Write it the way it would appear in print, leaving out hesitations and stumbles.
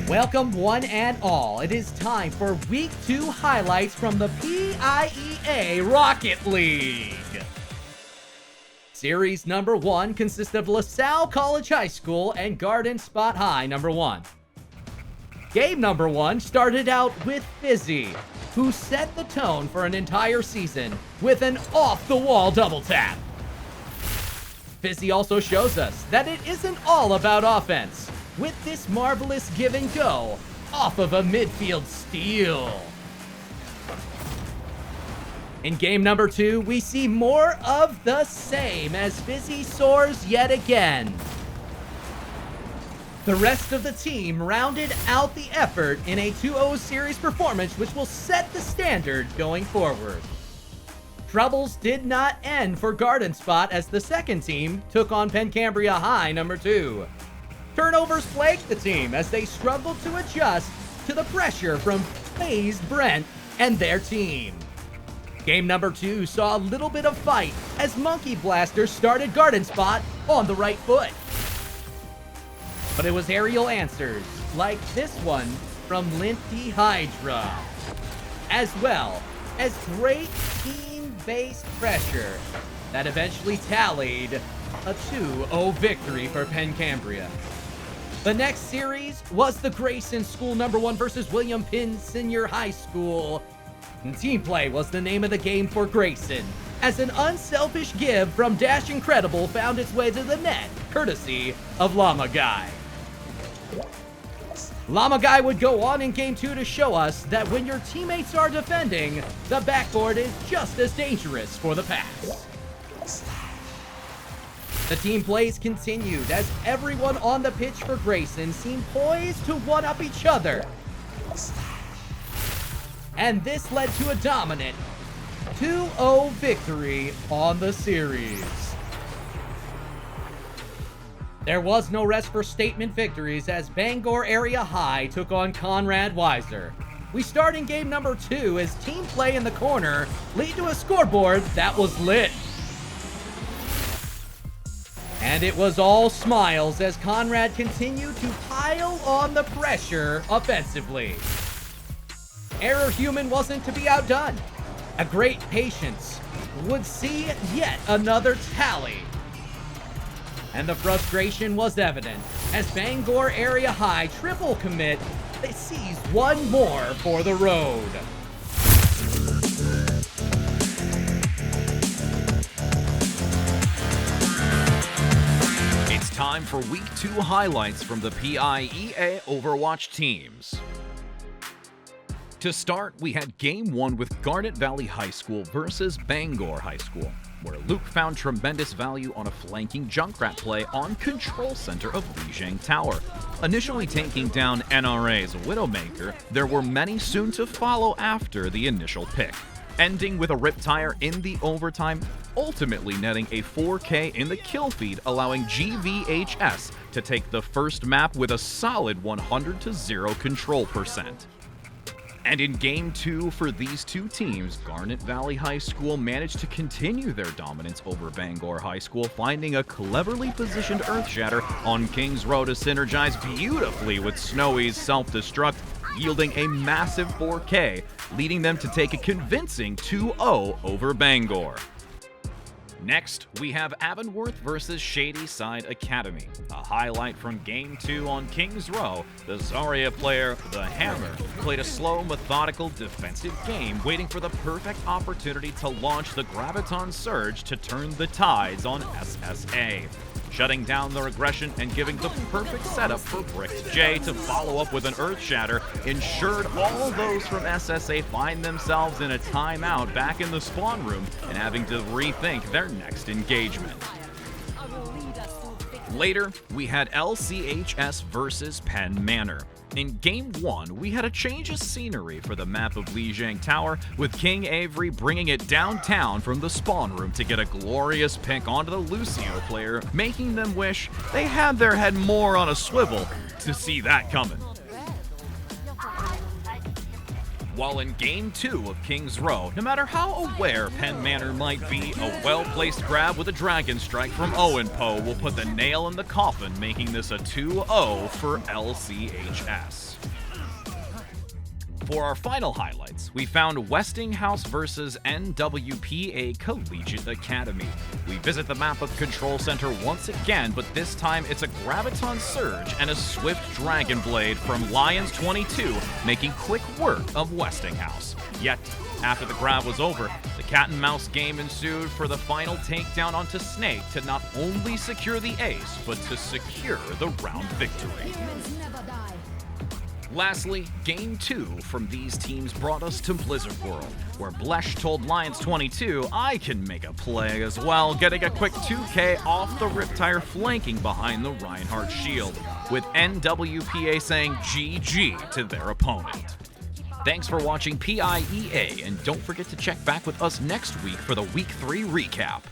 Welcome one and all. It is time for Week 2 highlights from the PIEA Rocket League. Series number 1 consists of LaSalle College High School and Garden Spot High number 1. Game number 1 started out with Fizzy, who set the tone for an entire season with an off-the-wall double tap. Fizzy also shows us that it isn't all about offense, with this marvelous give and go off of a midfield steal. In game number 2, we see more of the same as Fizzy soars yet again. The rest of the team rounded out the effort in a 2-0 series performance which will set the standard going forward. Troubles did not end for Garden Spot as the second team took on Pencambria High number 2. Turnovers plagued the team as they struggled to adjust to the pressure from FaZe Brent and their team. Game number 2 saw a little bit of fight as Monkey Blaster started Garden Spot on the right foot. But it was aerial answers, like this one from Linty Hydra, as well as great team-based pressure that eventually tallied a 2-0 victory for Pencambria. The next series was the Grayson School number 1 versus William Penn Senior High School. And team play was the name of the game for Grayson, as an unselfish give from Dash Incredible found its way to the net, courtesy of Llama Guy. Llama Guy would go on in Game 2 to show us that when your teammates are defending, the backboard is just as dangerous for the pass. The team plays continued as everyone on the pitch for Grayson seemed poised to one-up each other. And this led to a dominant 2-0 victory on the series. There was no rest for statement victories as Bangor Area High took on Conrad Weiser. We start in game number 2 as team play in the corner lead to a scoreboard that was lit. And it was all smiles as Conrad continued to pile on the pressure offensively. Error Human wasn't to be outdone. A great patience would see yet another tally. And the frustration was evident as Bangor Area High triple commit, they seized one more for the road. It's time for Week 2 highlights from the PIEA Overwatch teams. To start, we had Game 1 with Garnet Valley High School versus Bangor High School, where Luke found tremendous value on a flanking Junkrat play on Control Center of Lijiang Tower. Initially taking down NRA's Widowmaker, there were many soon to follow after the initial pick, ending with a Riptire in the overtime, ultimately netting a 4K in the kill feed, allowing GVHS to take the first map with a solid 100-0 control percent. And in Game 2 for these two teams, Garnet Valley High School managed to continue their dominance over Bangor High School, finding a cleverly positioned Earthshatter on King's Row to synergize beautifully with Snowy's self-destruct, yielding a massive 4K, leading them to take a convincing 2-0 over Bangor. Next, we have Avonworth versus Shady Side Academy. A highlight from Game 2 on King's Row, the Zarya player, the Hammer, played a slow, methodical defensive game, waiting for the perfect opportunity to launch the Graviton Surge to turn the tides on SSA. Shutting down their aggression and giving the perfect setup for Bricked J to follow up with an Earthshatter ensured all those from SSA find themselves in a timeout back in the spawn room and having to rethink their next engagement. Later, we had LCHS versus Penn Manor. In Game 1, we had a change of scenery for the map of Lijiang Tower, with King Avery bringing it downtown from the spawn room to get a glorious pick onto the Lucio player, making them wish they had their head more on a swivel to see that coming. While in Game 2 of King's Row, no matter how aware Penn Manor might be, a well-placed grab with a Dragon Strike from Owen Poe will put the nail in the coffin, making this a 2-0 for LCHS. For our final highlights, we found Westinghouse versus NWPA Collegiate Academy. We visit the map of Control Center once again, but this time it's a Graviton Surge and a Swift Dragon Blade from Lions 22, making quick work of Westinghouse. Yet, after the grab was over, the cat and mouse game ensued for the final takedown onto Snake to not only secure the ace, but to secure the round victory. Lastly, Game 2 from these teams brought us to Blizzard World, where Blesh told Lions 22, I can make a play as well, getting a quick 2K off the Riptire flanking behind the Reinhardt shield, with NWPA saying GG to their opponent. Thanks for watching PIEA, and don't forget to check back with us next week for the Week 3 recap.